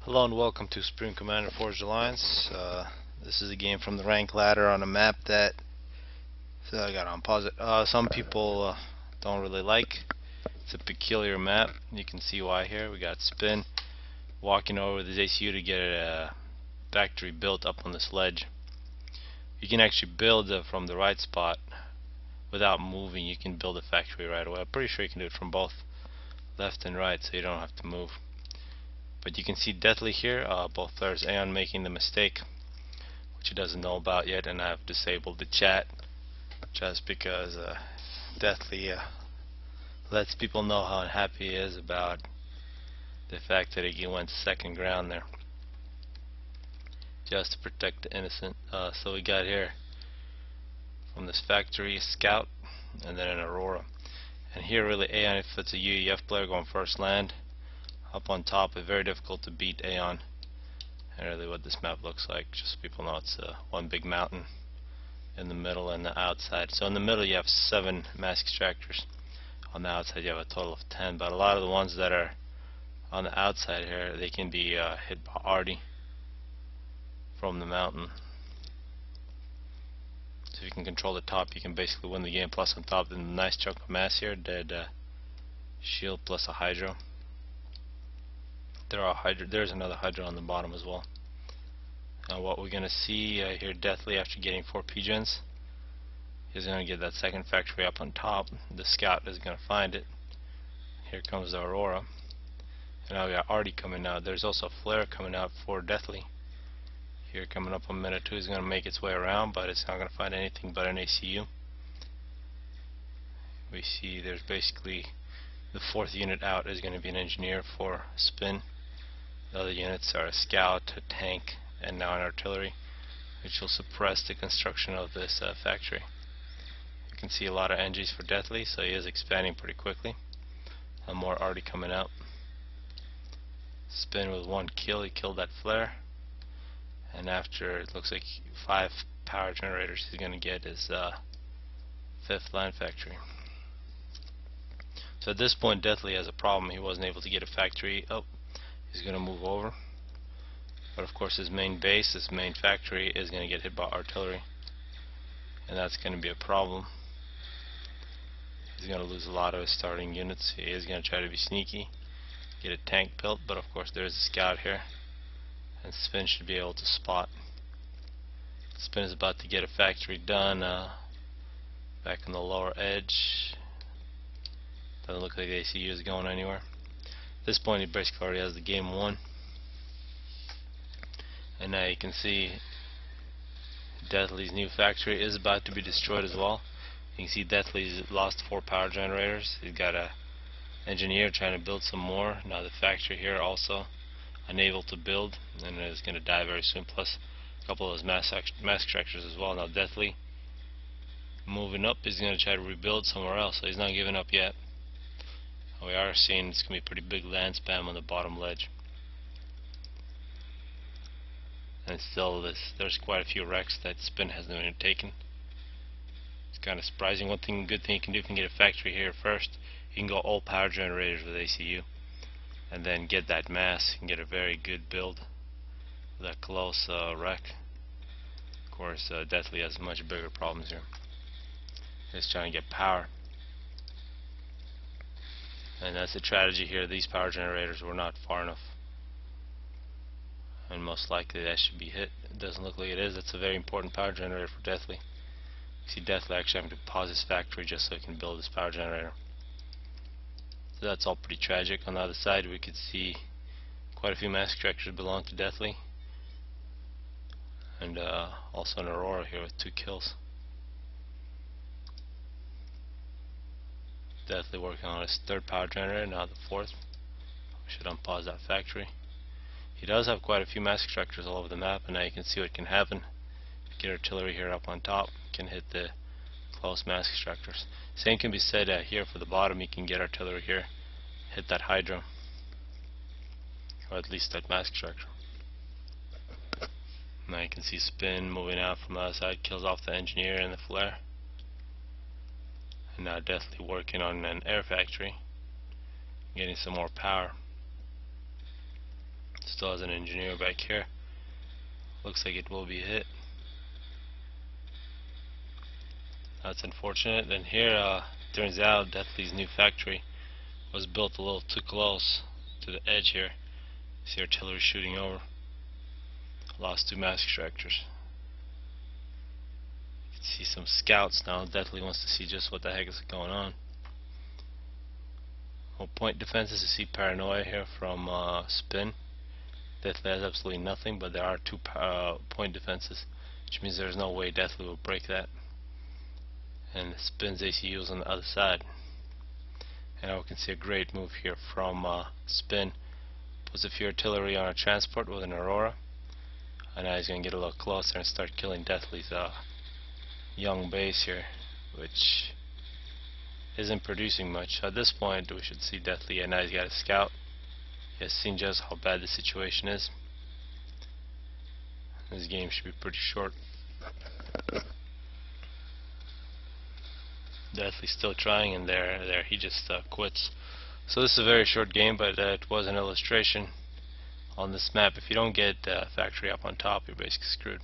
Hello and welcome to Supreme Commander Forged Alliance. This is a game from the rank ladder on a map that I got on pause it. Some people don't really like. It's a peculiar map. You can see why here. We got Spin walking over this ACU to get a factory built up on this ledge. You can actually build from the right spot without moving. You can build a factory right away. I'm pretty sure you can do it from both left and right, so you don't have to move. But you can see Deathly here, both players Aeon making the mistake, which he doesn't know about yet, and I've disabled the chat just because Deathly lets people know how unhappy he is about the fact that he went second ground there, just to protect the innocent. So we got here from this factory a Scout and then an Aurora, and here really Aeon, if it's a UEF player going first land up on top, it's very difficult to beat Aeon. And really what this map looks like, just so people know, it's one big mountain in the middle and the outside. So in the middle you have 7 mass extractors. On the outside you have a total of 10, but a lot of the ones that are on the outside here, they can be hit by arty from the mountain. So if you can control the top, you can basically win the game. Plus on top, the nice chunk of mass here, dead shield plus a hydro. There's another hydro on the bottom as well. Now what we're gonna see here, Deathly, after getting 4 pigeons, he's gonna get that second factory up on top. The Scout is gonna find it. Here comes the Aurora, and now we got arty coming out. There's also a flare coming out for Deathly. Here coming up on minute 2, is gonna make its way around, but it's not gonna find anything but an ACU. We see there's basically the 4th unit out is going to be an engineer for Spin. The other units are a Scout, a tank, and now an artillery, which will suppress the construction of this factory. You can see a lot of NGs for Deathly, so he is expanding pretty quickly. More arty coming out. Spin with 1 kill, he killed that flare, and after it looks like 5 power generators, he's going to get his 5th land factory. So at this point Deathly has a problem. He wasn't able to get a factory. He's going to move over, but of course his main base, his main factory, is going to get hit by artillery, and that's going to be a problem. He's going to lose a lot of his starting units. He is going to try to be sneaky, get a tank built, but of course there's a Scout here, and Spin should be able to spot. Spin is about to get a factory done back on the lower edge. Doesn't look like the ACU is going anywhere. At this point he basically already has the game won. And now you can see Deathly's new factory is about to be destroyed as well. You can see Deathly's lost 4 power generators. He's got a engineer trying to build some more. Now the factory here also unable to build, and is going to die very soon. Plus a couple of those mass extractors as well. Now Deathly moving up, he's going to try to rebuild somewhere else, so he's not giving up yet. We are seeing it's going to be a pretty big land spam on the bottom ledge. And still there's quite a few wrecks that Spin hasn't even taken. It's kind of surprising. Good thing you can do, if you can get a factory here first, you can go all power generators with ACU, and then get that mass. You can get a very good build with that close wreck. Of course Deathly has much bigger problems here. He's trying to get power. And that's the tragedy here. These power generators were not far enough, and most likely that should be hit. It doesn't look like it is. That's a very important power generator for Deathly. You see Deathly actually having to pause his factory just so he can build his power generator. So that's all pretty tragic. On the other side we could see quite a few mass extractors belong to Deathly, and also an Aurora here with 2 kills. Deathly working on his 3rd power generator, now the 4th. We should unpause that factory. He does have quite a few mass extractors all over the map, and now you can see what can happen. Get artillery here up on top, can hit the close mass extractors. Same can be said here for the bottom. You can get artillery here, hit that hydro, or at least that mass extractor. Now you can see Spin moving out from the other side, kills off the engineer and the flare. And now Deathly working on an air factory, getting some more power. still has an engineer back here. Looks like it will be hit. That's unfortunate. Then here, turns out Deathly's new factory was built a little too close to the edge here. See artillery shooting over. Lost 2 mass extractors. You can see some scouts now. Deathly wants to see just what the heck is going on. Well, point defenses, you see paranoia here from Spin. Deathly has absolutely nothing, but there are 2 point defenses, which means there's no way Deathly will break that. And Spin's ACU is on the other side. And now we can see a great move here from Spin. Puts a few artillery on a transport with an Aurora. And now he's going to get a little closer and start killing Deathly's young base here, which isn't producing much. At this point we should see Deathly, and now he's got a scout. He has seen just how bad the situation is. This game should be pretty short. Deathly's still trying, and there he just quits. So this is a very short game, but it was an illustration on this map. If you don't get factory up on top, you're basically screwed.